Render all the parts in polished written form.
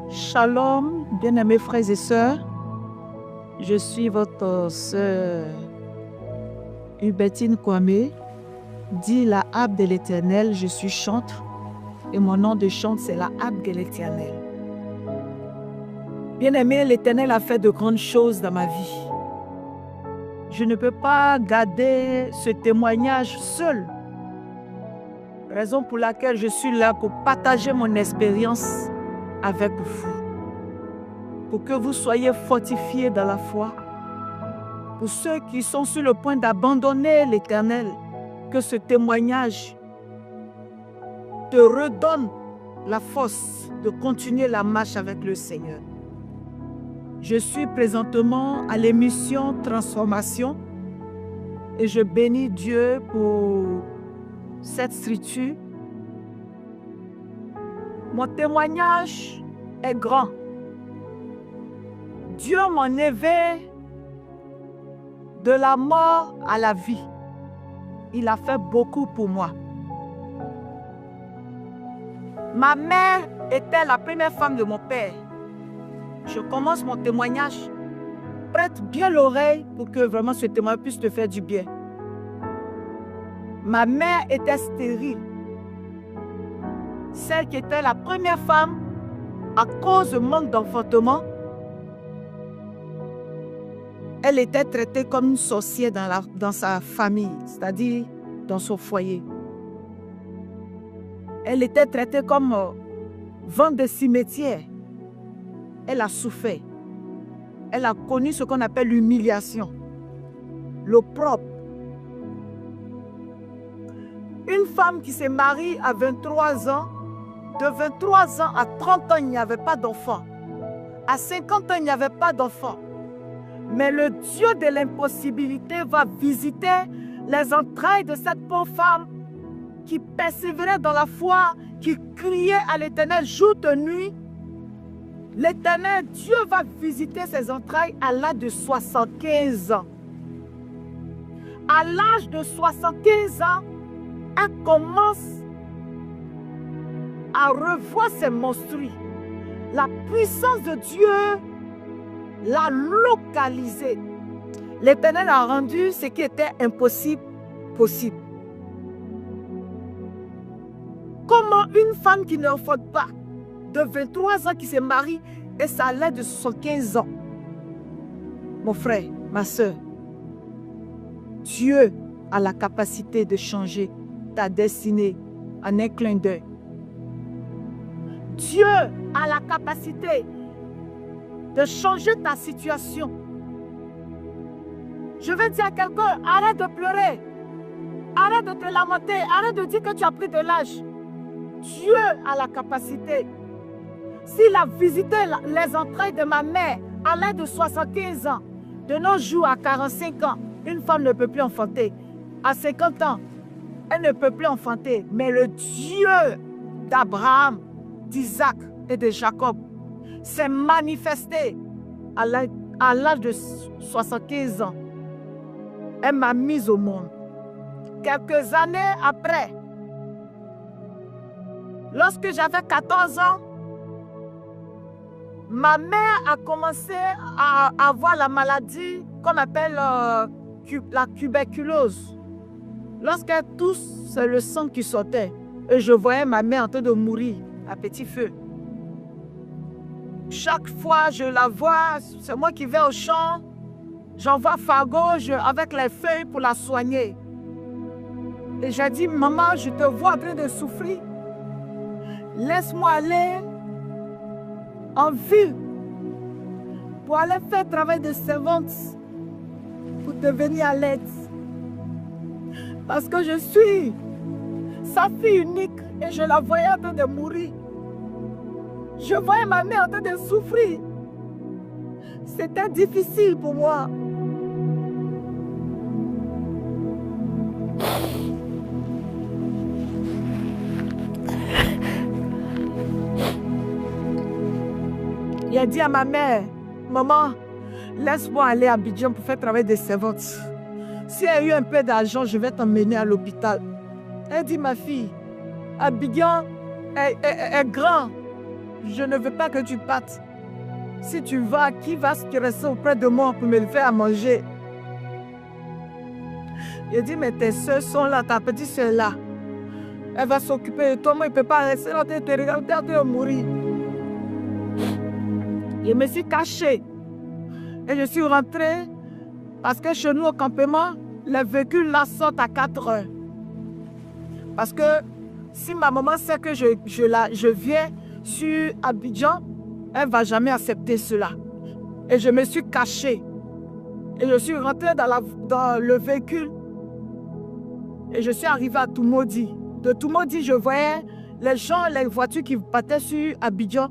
Shalom, bien-aimés frères et sœurs. Je suis votre sœur Hubertine Kwame, dit la Harpe de l'Éternel. Je suis chantre et mon nom de chante, c'est la Harpe de l'Éternel. Bien-aimés, l'Éternel a fait de grandes choses dans ma vie. Je ne peux pas garder ce témoignage seul. Raison pour laquelle je suis là pour partager mon expérience avec vous. Pour que vous soyez fortifiés dans la foi. Pour ceux qui sont sur le point d'abandonner l'Éternel, que ce témoignage te redonne la force de continuer la marche avec le Seigneur. Je suis présentement à l'émission Transformation et je bénis Dieu pour cette structure. Mon témoignage est grand. Dieu m'en éveille de la mort à la vie. Il a fait beaucoup pour moi. Ma mère était la première femme de mon père. Je commence mon témoignage. Prête bien l'oreille pour que vraiment ce témoignage puisse te faire du bien. Ma mère était stérile. Celle qui était la première femme à cause de manque d'enfantement. Elle était traitée comme une sorcière dans sa famille, c'est-à-dire dans son foyer. Elle était traitée comme vente de cimetière. Elle a souffert. Elle a connu ce qu'on appelle l'humiliation, l'opprobre. Une femme qui s'est mariée à 23 ans, de 23 ans à 30 ans, il n'y avait pas d'enfant. À 50 ans, il n'y avait pas d'enfant. Mais le Dieu de l'impossibilité va visiter les entrailles de cette pauvre femme qui persévérait dans la foi, qui criait à l'Éternel jour et nuit. L'Éternel, Dieu va visiter ses entrailles à l'âge de 75 ans. À l'âge de 75 ans, elle commence à revoir ses menstrues. La puissance de Dieu l'a localisée. L'Éternel a rendu ce qui était impossible possible. Comment une femme qui ne faute pas, de 23 ans qui se marie, et ça allait de 75 ans. Mon frère, ma soeur, Dieu a la capacité de changer ta destinée en un clin d'œil. Dieu a la capacité de changer ta situation. Je veux dire à quelqu'un, arrête de pleurer, arrête de te lamenter, arrête de dire que tu as pris de l'âge. Dieu a la capacité. S'il a visité les entrailles de ma mère à l'âge de 75 ans, de nos jours à 45 ans, une femme ne peut plus enfanter. À 50 ans, elle ne peut plus enfanter. Mais le Dieu d'Abraham, d'Isaac et de Jacob s'est manifesté à l'âge de 75 ans. Elle m'a mise au monde. Quelques années après, lorsque j'avais 14 ans, ma mère a commencé à avoir la maladie qu'on appelle la tuberculose. Lorsqu'elle tousse, c'est le sang qui sortait. Et je voyais ma mère en train de mourir à petit feu. Chaque fois je la vois, c'est moi qui vais au champ, j'envoie Fargo avec les feuilles pour la soigner. Et j'ai dit, maman, je te vois en train de souffrir. Laisse-moi aller en ville pour aller faire travail de servante pour te venir à l'aide. Parce que je suis sa fille unique et je la voyais en train de mourir. Je voyais ma mère en train de souffrir. C'était difficile pour moi. Il a dit à ma mère, maman, laisse-moi aller à Abidjan pour faire travail de servante. Si elle a eu un peu d'argent, je vais t'emmener à l'hôpital. Elle dit, ma fille, Abidjan est grand. je ne veux pas que tu partes. Si tu vas, qui va se rester auprès de moi pour me le faire à manger? Il dit, mais tes soeurs sont là, ta petite soeur là. Elle va s'occuper de toi, moi, il ne peut pas rester là, te regarder de mourir. Je me suis cachée. Et je suis rentrée parce que chez nous au campement, les véhicules là sortent à 4 heures. Parce que si ma maman sait que je viens sur Abidjan, elle ne va jamais accepter cela. Et je me suis cachée. Et je suis rentrée dans le véhicule. Et je suis arrivée à Toumaudi. De Toumaudi, je voyais les gens, les voitures qui partaient sur Abidjan.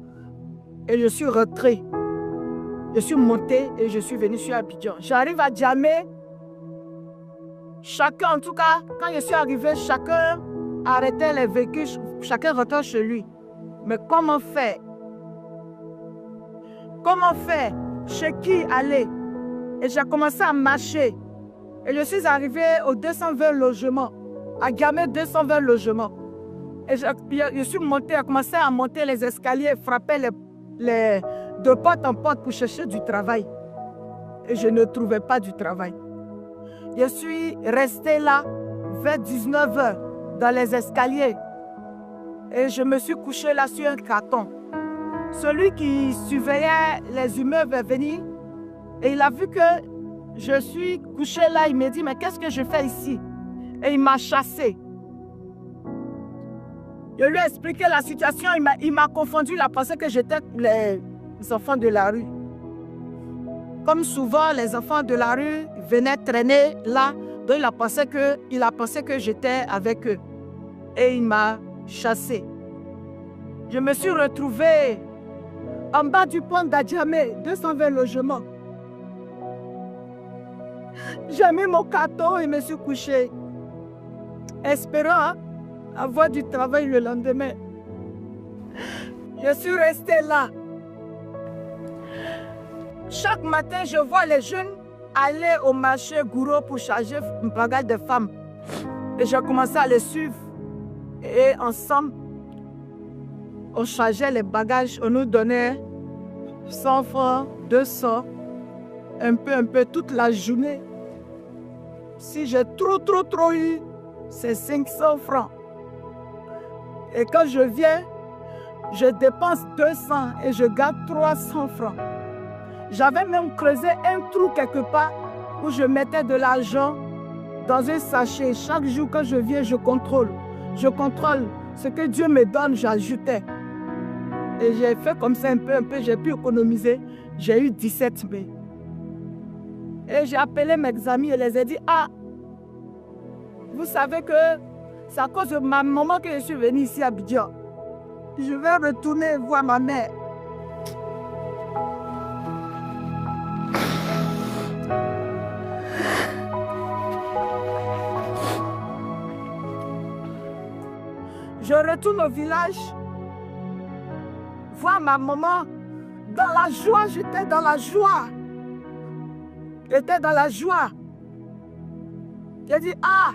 Et je suis rentrée. Je suis montée et je suis venue sur Abidjan. J'arrive à Djamé. Chacun, en tout cas, quand je suis arrivée, chacun arrêtait les véhicules, chacun rentrait chez lui. Mais comment faire? Comment faire? Chez qui aller? Et j'ai commencé à marcher. Et je suis arrivée aux 220 logements. À Djamé, 220 logements. Et je suis montée, j'ai commencé à monter les escaliers, frapper de porte en porte pour chercher du travail. Et je ne trouvais pas du travail. Je suis restée là vers 19 h dans les escaliers. Et je me suis couchée là sur un carton. Celui qui surveillait les immeubles est venu et il a vu que je suis couchée là. Il m'a dit, mais qu'est-ce que je fais ici? Et il m'a chassée. Je lui ai expliqué la situation. Il m'a confondu. Il a pensé que j'étais les enfants de la rue. Comme souvent, les enfants de la rue venaient traîner là. Donc, il a pensé que j'étais avec eux. Et il m'a chassée. Je me suis retrouvée en bas du pont d'Adjamé, 220 logements. J'ai mis mon carton et me suis couchée, espérant avoir du travail le lendemain. Je suis restée là. Chaque matin, je vois les jeunes aller au marché Gouro pour charger un bagage de femmes. Et j'ai commencé à les suivre. Et ensemble, on chargeait les bagages. On nous donnait 100 francs, 200, un peu, toute la journée. Si j'ai trop eu, c'est 500 francs. Et quand je viens, je dépense 200 et je garde 300 francs. J'avais même creusé un trou quelque part où je mettais de l'argent dans un sachet. Chaque jour quand je viens, je contrôle. Je contrôle ce que Dieu me donne, j'ajoutais. Et j'ai fait comme ça un peu, j'ai pu économiser. J'ai eu 17 000. Et j'ai appelé mes amis et les ai dit, ah, vous savez que c'est à cause de ma maman que je suis venue ici à Abidjan. Je vais retourner voir ma mère. Je retourne au village, voir ma maman dans la joie. J'étais dans la joie. J'étais dans la joie. J'ai dit, ah,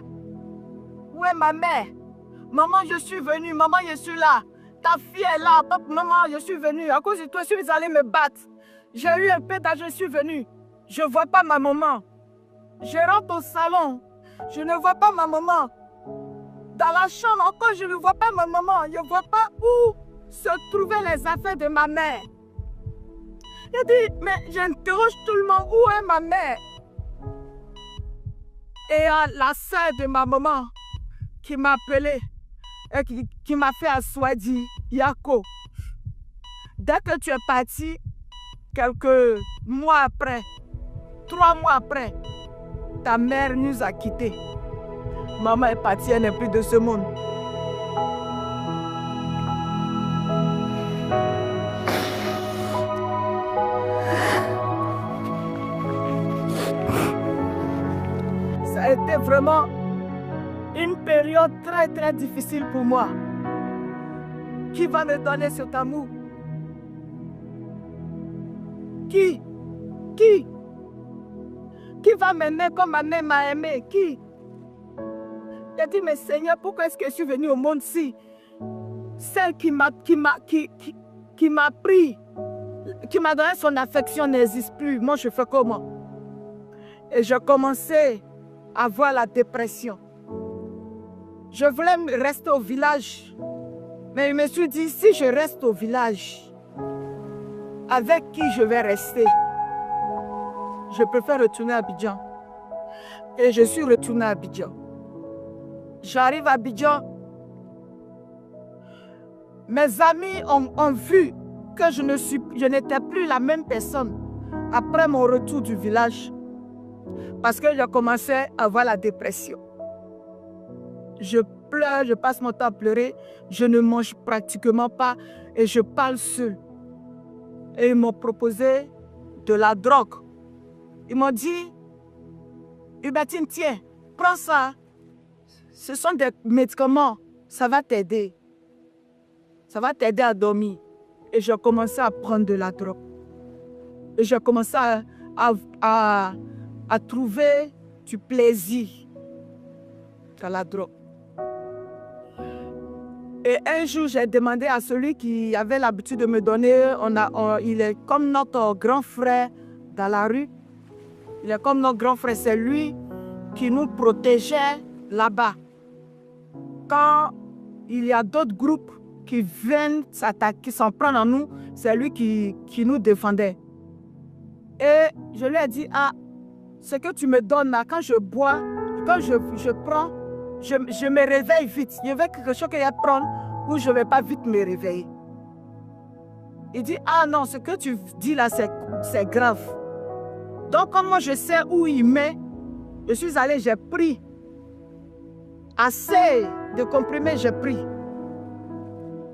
où est ma mère? Maman, je suis venue. Maman, je suis là. Ta fille est là. Papa, maman, je suis venue. À cause de toi, je suis allée me battre. J'ai eu un peu d'argent, je suis venue. Je ne vois pas ma maman. Je rentre au salon. Je ne vois pas ma maman. Dans la chambre, encore, je ne vois pas ma maman. Je ne vois pas où se trouvaient les affaires de ma mère. J'ai dit, mais j'interroge tout le monde, où est ma mère? Et la sœur de ma maman qui m'a appelé et qui m'a fait asseoir, dit, Yako, dès que tu es parti, quelques mois après, 3 mois après, ta mère nous a quittés. Maman est partie, elle n'est plus de ce monde. Ça a été vraiment une période très difficile pour moi. Qui va me donner cet amour? Qui va m'aimer comme ma mère m'a aimé? Qui? J'ai dit, mais Seigneur, pourquoi est-ce que je suis venue au monde si celle qui qui m'a pris, qui m'a donné son affection n'existe plus. Moi, je fais comment? Et je commençais à avoir la dépression. Je voulais rester au village. Mais je me suis dit, si je reste au village, avec qui je vais rester? Je préfère retourner à Abidjan. Et je suis retournée à Abidjan. J'arrive à Abidjan. Mes amis ont vu que je n'étais plus la même personne après mon retour du village. Parce que je commençais à avoir la dépression. Je pleure, je passe mon temps à pleurer. Je ne mange pratiquement pas et je parle seul. Et ils m'ont proposé de la drogue. Ils m'ont dit, Hubertine, tiens, prends ça. Ce sont des médicaments, ça va t'aider. Ça va t'aider à dormir. Et j'ai commencé à prendre de la drogue. Et j'ai commencé à trouver du plaisir dans la drogue. Et un jour, j'ai demandé à celui qui avait l'habitude de me donner, il est comme notre grand frère dans la rue. Il est comme notre grand frère, c'est lui qui nous protégeait là-bas. Quand il y a d'autres groupes qui viennent s'attaquer, qui s'en prennent en nous, c'est lui qui nous défendait. Et je lui ai dit, ah, ce que tu me donnes là, quand je bois, quand je prends, je me réveille vite. Il y avait quelque chose qu'il y a à prendre où je ne vais pas vite me réveiller. Il dit, ah non, ce que tu dis là, c'est grave. Donc, comme moi je sais où il met, je suis allée, j'ai pris assez de comprimés, j'ai pris.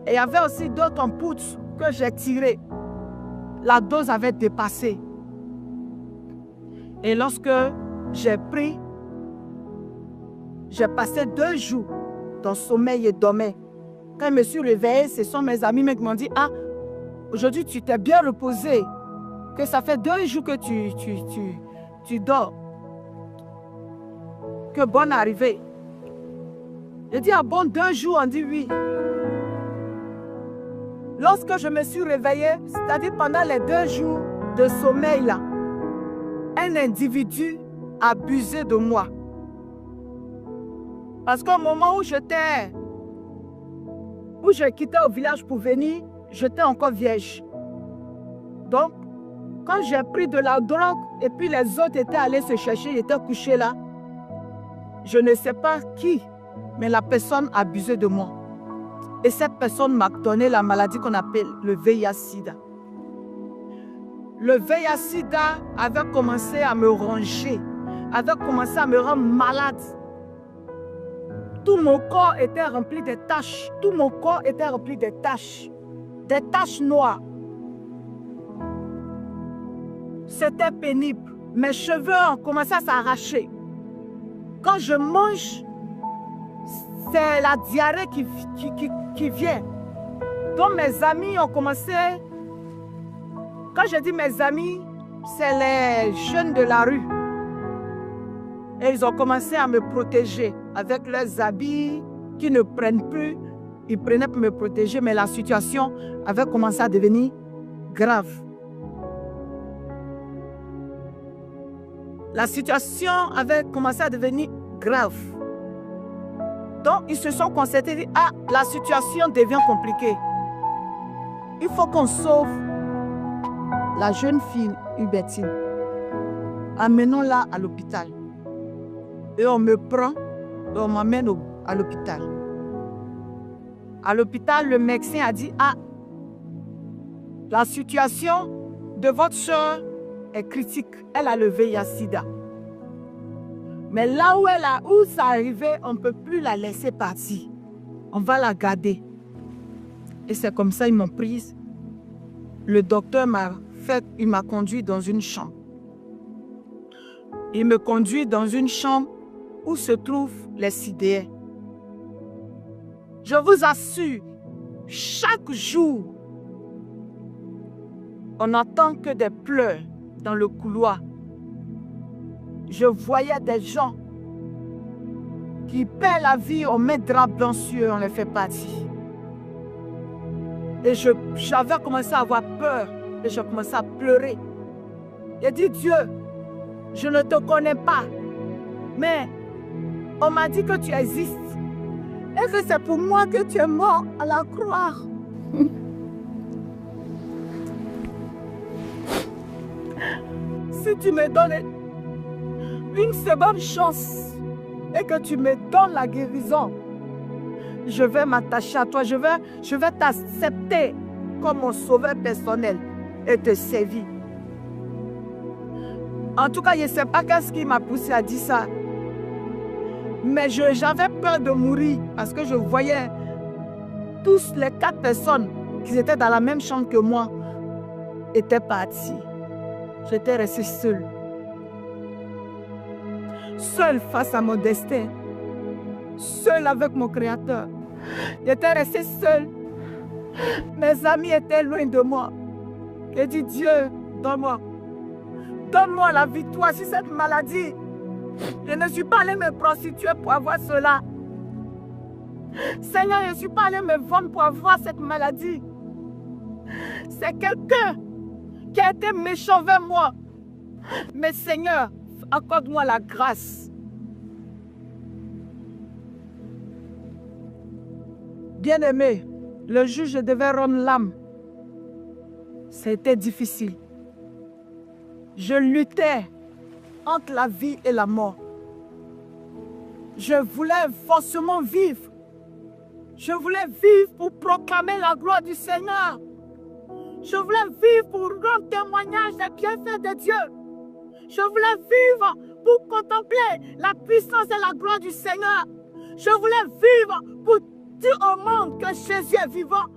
Et il y avait aussi d'autres en poudre que j'ai tiré. La dose avait dépassé. Et lorsque j'ai pris, j'ai passé 2 jours dans le sommeil et dormais. Quand je me suis réveillée, ce sont mes amis qui m'ont dit, ah, aujourd'hui tu t'es bien reposé, que ça fait 2 jours que tu dors. Que bonne arrivée. J'ai dit, ah bon, 2 jours, on dit oui. Lorsque je me suis réveillée, c'est-à-dire pendant les 2 jours de sommeil là, un individu a abusé de moi. Parce qu'au moment où j'ai quitté au village pour venir, j'étais encore vierge. Donc, quand j'ai pris de la drogue et puis les autres étaient allés se chercher, ils étaient couchés là, je ne sais pas qui, mais la personne a abusé de moi. Et cette personne m'a donné la maladie qu'on appelle le VIH-Sida. Le VIH-Sida avait commencé à me ronger, avait commencé à me rendre malade. Tout mon corps était rempli de taches. Tout mon corps était rempli de taches. Des taches noires. C'était pénible. Mes cheveux ont commencé à s'arracher. Quand je mange, c'est la diarrhée qui vient. Donc mes amis ont commencé... Quand je dis mes amis, c'est les jeunes de la rue. Et ils ont commencé à me protéger avec leurs habits qui ne prennent plus. Ils prenaient pour me protéger, mais la situation avait commencé à devenir grave. La situation avait commencé à devenir grave. Donc, ils se sont concertés et dit, ah, la situation devient compliquée. Il faut qu'on sauve la jeune fille Hubertine. Amenons-la à l'hôpital. Et on me prend et on m'amène à l'hôpital. À l'hôpital, le médecin a dit, ah, la situation de votre soeur est critique. Elle a le VIH-Sida. Mais là où ça arrivait, on ne peut plus la laisser partir. On va la garder. Et c'est comme ça qu'ils m'ont prise. Le docteur il m'a conduit dans une chambre. Il me conduit dans une chambre où se trouvent les sidéens. Je vous assure, chaque jour, on n'entend que des pleurs dans le couloir. Je voyais des gens qui paient la vie, on met drap blanc sur eux, on les fait partir. Et j'avais commencé à avoir peur. Et je commençais à pleurer. J'ai dit, Dieu, je ne te connais pas. Mais on m'a dit que tu existes. Et que c'est pour moi que tu es mort à la croix. Si tu me donnes une seconde chance et que tu me donnes la guérison, je vais m'attacher à toi. Je vais t'accepter comme mon sauveur personnel et te servir. En tout cas, je ne sais pas qu'est-ce qui m'a poussé à dire ça. Mais j'avais peur de mourir parce que je voyais tous les 4 personnes qui étaient dans la même chambre que moi étaient partis. J'étais restée seule. Seule face à mon destin. Seule avec mon Créateur. J'étais restée seule. Mes amis étaient loin de moi. J'ai dit, Dieu, donne-moi. Donne-moi la victoire sur cette maladie. Je ne suis pas allée me prostituer pour avoir cela. Seigneur, je ne suis pas allée me vendre pour avoir cette maladie. C'est quelqu'un qui a été méchant vers moi. Mais Seigneur, accorde-moi la grâce. Bien-aimé, le juge devait rendre l'âme. C'était difficile. Je luttais entre la vie et la mort. Je voulais forcément vivre. Je voulais vivre pour proclamer la gloire du Seigneur. Je voulais vivre pour rendre témoignage des bienfaits de Dieu. Je voulais vivre pour contempler la puissance et la gloire du Seigneur. Je voulais vivre pour dire au monde que Jésus est vivant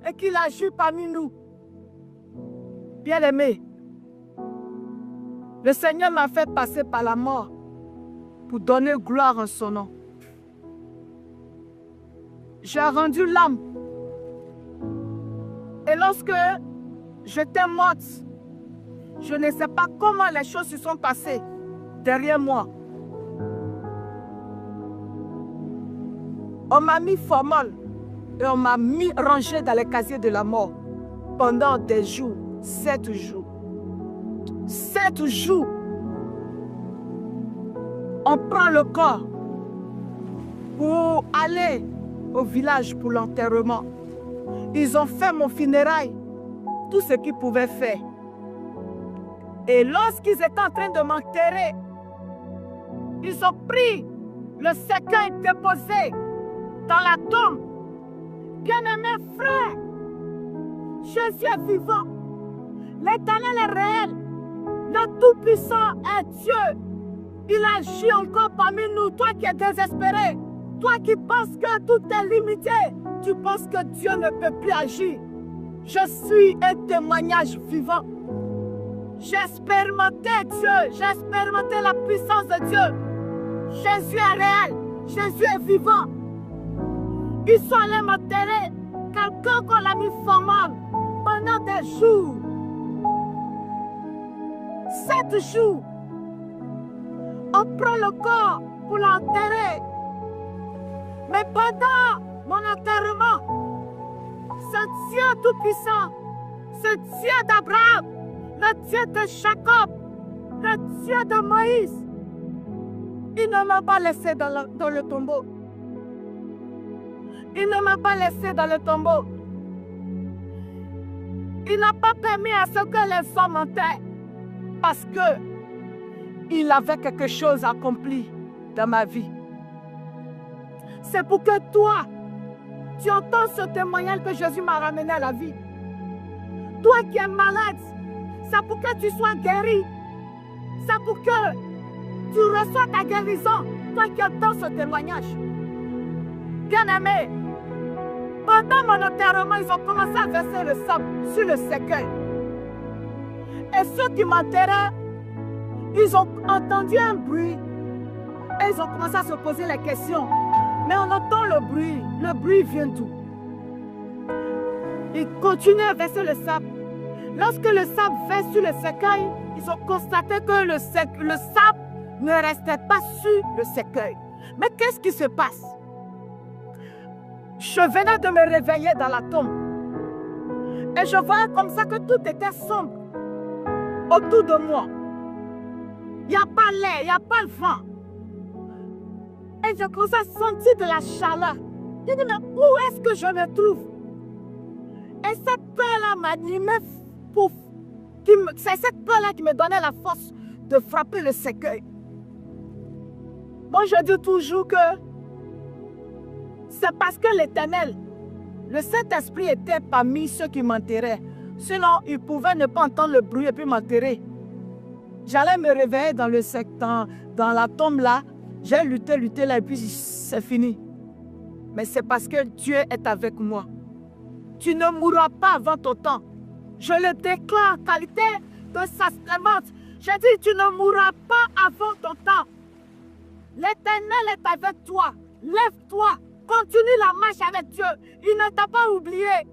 et qu'il agit parmi nous. Bien-aimé, le Seigneur m'a fait passer par la mort pour donner gloire en son nom. J'ai rendu l'âme. Et lorsque j'étais morte, je ne sais pas comment les choses se sont passées derrière moi. On m'a mis formol et on m'a mis rangé dans les casiers de la mort pendant des jours, 7 jours. 7 jours. On prend le corps pour aller au village pour l'enterrement. Ils ont fait mon funérail, tout ce qu'ils pouvaient faire. Et lorsqu'ils étaient en train de m'enterrer, ils ont pris le cercueil déposé dans la tombe. Bien-aimés frères, Jésus est vivant. L'Éternel est réel. Le Tout-Puissant est Dieu. Il agit encore parmi nous. Toi qui es désespéré, toi qui penses que tout est limité, tu penses que Dieu ne peut plus agir. Je suis un témoignage vivant. J'ai expérimenté Dieu, j'ai expérimenté la puissance de Dieu. Jésus est réel, Jésus est vivant. Ils sont allés m'enterrer, quelqu'un qu'on l'a mis formel pendant des jours. 7 jours. On prend le corps pour l'enterrer. Mais pendant mon enterrement, ce Dieu tout-puissant, ce Dieu d'Abraham, le Dieu de Jacob, le Dieu de Moïse, il ne m'a pas laissé dans le tombeau. Il ne m'a pas laissé dans le tombeau. Il n'a pas permis à ce que les hommes m'enterrent parce qu'il avait quelque chose accompli dans ma vie. C'est pour que toi, tu entends ce témoignage que Jésus m'a ramené à la vie. Toi qui es malade, c'est pour que tu sois guéri. C'est pour que tu reçois ta guérison. Toi qui entends ce témoignage. Bien-aimé, pendant mon enterrement, ils ont commencé à verser le sang sur le cercueil. Et ceux qui m'enterraient, ils ont entendu un bruit. Et ils ont commencé à se poser les questions. Mais on entend le bruit vient d'où? Ils continuent à verser le sable. Lorsque le sable verse sur le cercueil, ils ont constaté que le sable ne restait pas sur le cercueil. Mais qu'est-ce qui se passe? Je venais de me réveiller dans la tombe. Et je voyais comme ça que tout était sombre autour de moi. Il n'y a pas l'air, il n'y a pas le vent. Et je commençais à sentir de la chaleur. Je dis, mais où est-ce que je me trouve? Et cette peur-là m'animait pour... C'est cette peur-là qui me donnait la force de frapper le cercueil. Moi, je dis toujours que c'est parce que l'Éternel, le Saint-Esprit était parmi ceux qui m'enterraient. Sinon, il pouvait ne pas entendre le bruit et puis m'enterrer. J'allais me réveiller dans le secteur, dans la tombe là. J'ai lutté là et puis c'est fini. Mais c'est parce que Dieu est avec moi. Tu ne mourras pas avant ton temps. Je le déclare en qualité de sa servante. Je dis, tu ne mourras pas avant ton temps. L'Éternel est avec toi. Lève-toi. Continue la marche avec Dieu. Il ne t'a pas oublié.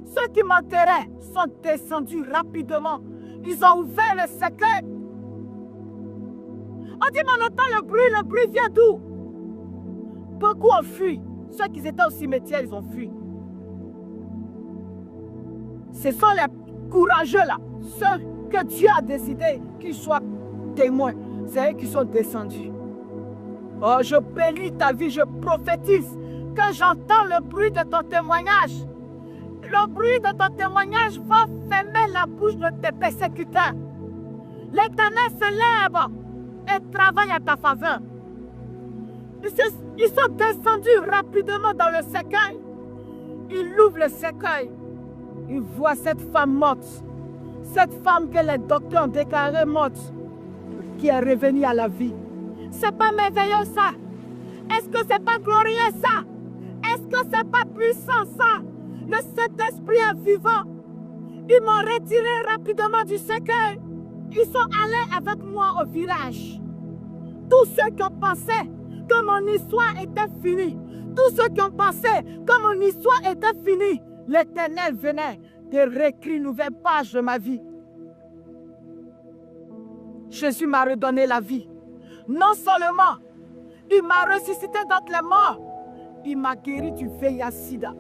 Ceux qui m'enterraient sont descendus rapidement. Ils ont ouvert le cercueil. On dit, mais on entend le bruit vient d'où? Beaucoup ont fui. Ceux qui étaient au cimetière, ils ont fui. Ce sont les courageux là, ceux que Dieu a décidé qu'ils soient témoins. C'est eux qui sont descendus. Oh, je bénis ta vie, je prophétise que j'entends le bruit de ton témoignage. Le bruit de ton témoignage va fermer la bouche de tes persécuteurs. L'Éternel se lève et travaille à ta faveur. Ils sont descendus rapidement dans le cercueil. Ils ouvrent le cercueil. Ils voient cette femme morte. Cette femme que les docteurs ont déclarée morte, qui est revenue à la vie. C'est pas merveilleux ça? Est-ce que c'est pas glorieux ça? Est-ce que c'est pas puissant ça? Le Saint-Esprit est vivant. Ils m'ont retiré rapidement du cercueil. Ils sont allés avec moi au village. Tous ceux qui ont pensé que mon histoire était finie, tous ceux qui ont pensé que mon histoire était finie, l'Éternel venait de réécrire une nouvelle page de ma vie. Jésus m'a redonné la vie. Non seulement, il m'a ressuscité d'entre les morts, il m'a guéri du VIH-Sida.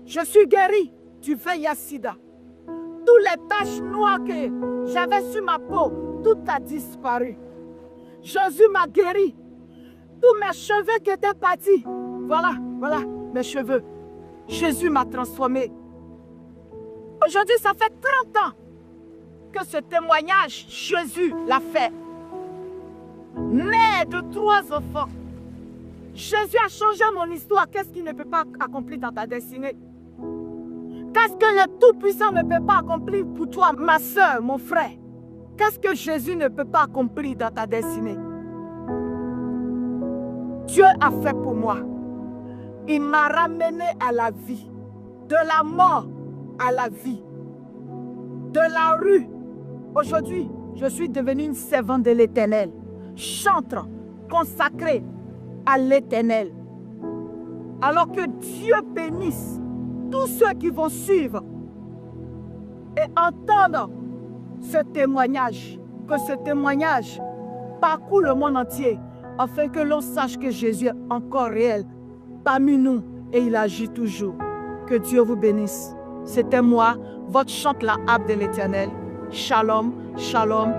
Je suis guéri du VIH-Sida. Toutes les taches noires que j'avais sur ma peau, tout a disparu. Jésus m'a guéri. Tous mes cheveux qui étaient partis, voilà mes cheveux. Jésus m'a transformé. Aujourd'hui, ça fait 30 ans que ce témoignage, Jésus l'a fait. Né de 3 enfants. Jésus a changé mon histoire. Qu'est-ce qu'il ne peut pas accomplir dans ta destinée? Qu'est-ce que le Tout-Puissant ne peut pas accomplir pour toi, ma soeur, mon frère? Qu'est-ce que Jésus ne peut pas accomplir dans ta destinée? Dieu a fait pour moi. Il m'a ramené à la vie. De la mort à la vie. De la rue. Aujourd'hui, je suis devenue une servante de l'Éternel. Chantre, consacrée à l'Éternel. Alors que Dieu bénisse tous ceux qui vont suivre et entendre ce témoignage. Que ce témoignage parcourt le monde entier afin que l'on sache que Jésus est encore réel parmi nous et il agit toujours. Que Dieu vous bénisse. C'était moi, votre chante la harpe de l'Éternel. Shalom, shalom,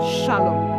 shalom.